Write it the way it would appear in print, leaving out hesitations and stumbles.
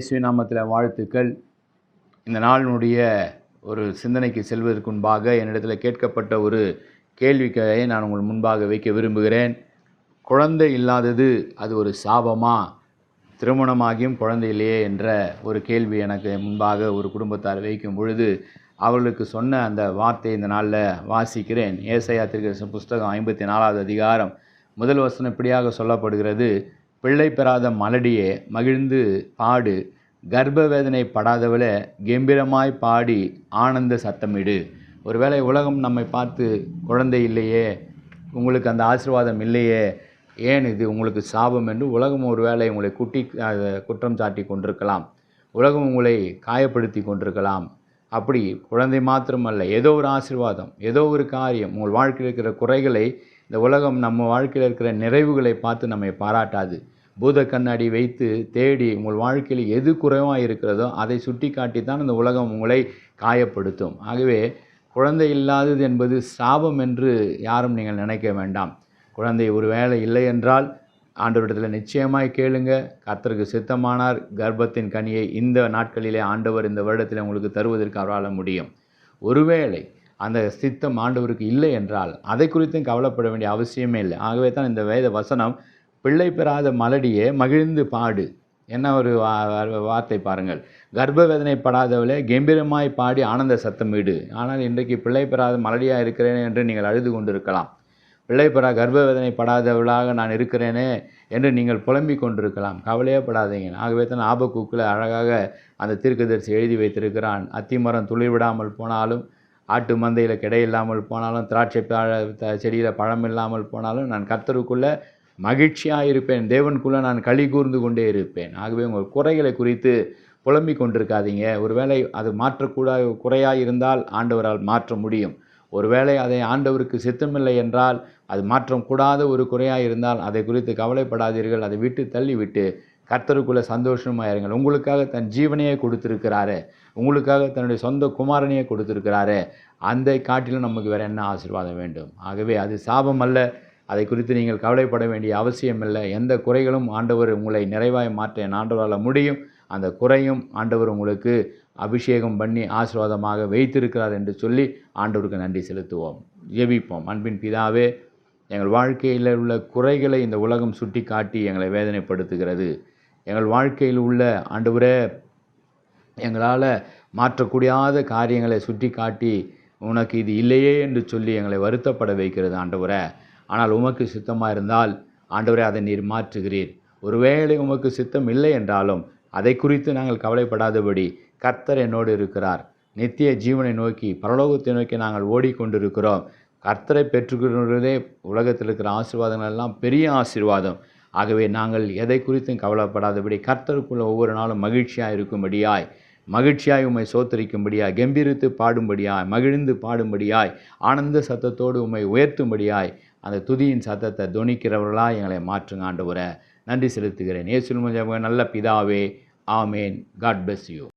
இயேசுவின் நாமத்தில் வாழ்த்துக்கள். இந்த நாளினுடைய ஒரு சிந்தனைக்கு செல்வதற்கு முன்பாக என்னிடத்தில் கேட்கப்பட்ட ஒரு கேள்வியை நான் உங்கள் முன்பாக வைக்க விரும்புகிறேன். குழந்தை இல்லாதது அது ஒரு சாபமா? திருமணமாகியும் குழந்தை இல்லையே என்ற ஒரு கேள்வி எனக்கு முன்பாக ஒரு குடும்பத்தார் வைக்கும் பொழுது அவர்களுக்கு சொன்ன அந்த வார்த்தையை இந்த நாளில் வாசிக்கிறேன். ஏசாயா தீர்க்கதரிசன புஸ்தகம் 54வது அதிகாரம் முதல் வசனம் இப்படியாக சொல்லப்படுகிறது: பிள்ளை பெறாத மலடியே மகிழ்ந்து பாடு, கர்ப்ப வேதனை படாதவளை கம்பீரமாய் பாடி ஆனந்த சத்தமிடு. ஒருவேளை உலகம் நம்மை பார்த்து குழந்தை இல்லையே, உங்களுக்கு அந்த ஆசீர்வாதம் இல்லையே, ஏன் இது உங்களுக்கு சாபம் என்று உலகம் ஒருவேளை உங்களை குற்றம் சாட்டி கொண்டிருக்கலாம். உலகம் உங்களை காயப்படுத்தி கொண்டிருக்கலாம். அப்படி குழந்தை மாத்திரமல்ல, ஏதோ ஒரு ஆசீர்வாதம், ஏதோ ஒரு காரியம், உங்கள் வாழ்க்கையில் இருக்கிற குறைகளை இந்த உலகம் நம்ம வாழ்க்கையில் இருக்கிற நிறைவுகளை பார்த்து நம்மை பாராட்டாது. பூத கண்ணாடி வைத்து தேடி உங்கள் வாழ்க்கையில் எது குறைவாக இருக்கிறதோ அதை சுட்டி காட்டித்தான் இந்த உலகம் உங்களை காயப்படுத்தும். ஆகவே குழந்தை இல்லாதது என்பது சாபம் என்று யாரும் நீங்கள் நினைக்க வேண்டாம். குழந்தை ஒரு வேளை இல்லை என்றால் ஆண்டவரிடத்தில் நிச்சயமாய் கேளுங்க. கர்த்தருக்கு சித்தமானார் கர்ப்பத்தின் கனியை இந்த நாட்களிலே ஆண்டவர் இந்த வருடத்தில் உங்களுக்கு தருவதற்கு அவரால் முடியும். ஒருவேளை அந்த சித்தம் ஆண்டவருக்கு இல்லை என்றால் அதை குறித்தும் கவலைப்பட வேண்டிய அவசியமே இல்லை. ஆகவே தான் இந்த வேத வசனம், பிள்ளை பெறாத மலடியே மகிழ்ந்து பாடு. என்ன ஒரு வார்த்தை பாருங்கள். கர்ப்ப வேதனை படாதவளே கம்பீரமாய் பாடி ஆனந்த சத்தமிடு. ஆனால் இன்றைக்கு பிள்ளை பெறாத மலடியாக இருக்கிறேன் என்று நீங்கள் அழுது கொண்டிருக்கலாம். பிள்ளை கர்ப்ப வேதனை படாதவளாக நான் இருக்கிறேனே என்று நீங்கள் புலம்பிக் கொண்டிருக்கலாம். கவலையே படாதீங்க. ஆகவே தான் ஆபக்கூக்கில் அழகாக அந்த தீர்க்கதரிசி எழுதி வைத்திருக்கிறான். அத்திமரம் துளிர் விடாமல் போனாலும், ஆட்டு மந்தையில் கிடை இல்லாமல் போனாலும், திராட்சை செடியில் பழம் இல்லாமல் போனாலும் நான் கர்த்தருக்குள்ளே மகிழ்ச்சியாக இருப்பேன், தேவனுக்குள்ளே நான் களி கூர்ந்து கொண்டே இருப்பேன். ஆகவே உங்கள் குறைகளை குறித்து புலம்பிக் கொண்டிருக்காதீங்க. ஒருவேளை அது மாற்றக்கூடாத குறையாக இருந்தால் ஆண்டவரால் மாற்ற முடியும். ஒருவேளை அதை ஆண்டவருக்கு சித்தமில்லை என்றால், அது மாற்றக்கூடாத ஒரு குறையாக இருந்தால் அதை குறித்து கவலைப்படாதீர்கள். அதை விட்டு தள்ளிவிட்டு கர்த்தருக்குள்ளே சந்தோஷமாக இருங்கள். உங்களுக்காக தன் ஜீவனையே கொடுத்துருக்கிறாரு, உங்களுக்காக தன்னுடைய சொந்த குமாரனையே கொடுத்துருக்கிறாரு. அந்த காட்டிலும் நமக்கு வேறு என்ன ஆசீர்வாதம் வேண்டும்? ஆகவே அது சாபம் அல்ல. அதை குறித்து நீங்கள் கவலைப்பட வேண்டிய அவசியம் இல்லை. எந்த குறைகளும் ஆண்டவர் உங்களை நிறைவாய் மாற்ற ஆண்டவரால் முடியும். அந்த குறையும் ஆண்டவர் உங்களுக்கு அபிஷேகம் பண்ணி ஆசீர்வாதமாக வைத்திருக்கிறார் என்று சொல்லி ஆண்டவருக்கு நன்றி செலுத்துவோம். ஜெபிப்போம். அன்பின் பிதாவே, எங்கள் வாழ்க்கையில் உள்ள குறைகளை இந்த உலகம் சுட்டி காட்டி எங்களை வேதனைப்படுத்துகிறது. எங்கள் வாழ்க்கையில் உள்ள ஆண்டவரே, எங்களால் மாற்றக்கூடாத காரியங்களை சுட்டி காட்டி உனக்கு இது இல்லையே என்று சொல்லி எங்களை வருத்தப்பட வைக்கிறது ஆண்டவரே. ஆனால் உமக்கு சித்தமாக இருந்தால் ஆண்டவரே அதை நீர் மாற்றுகிறீர். ஒருவேளை உமக்கு சித்தம் இல்லை என்றாலும் அதை குறித்து நாங்கள் கவலைப்படாதபடி கர்த்தர் என்னோடு இருக்கிறார். நித்திய ஜீவனை நோக்கி, பரலோகத்தை நோக்கி நாங்கள் ஓடிக்கொண்டிருக்கிறோம். கர்த்தரை பெற்றுக்கொள்வதே உலகத்தில் இருக்கிற ஆசீர்வாதங்கள் எல்லாம் பெரிய ஆசீர்வாதம். ஆகவே நாங்கள் எதை குறித்தும் கவலைப்படாதபடி கர்த்தருக்குள்ள ஒவ்வொரு நாளும் மகிழ்ச்சியாக இருக்கும்படியாய், மகிழ்ச்சியாய் உம்மை சோத்தரிக்கும்படியாய், கம்பீரித்து பாடும்படியாய், மகிழ்ந்து பாடும்படியாய், ஆனந்த சத்தத்தோடு உம்மை உயர்த்தும்படியாய் அந்த துதியின் சத்தத்தை தொனிக்கிறவர்களாக எங்களை மாற்றுங்க ஆண்டவரே. நன்றி செலுத்துகிறேன். இயேசுவின் நல்ல பிதாவே, ஆமேன். God bless you.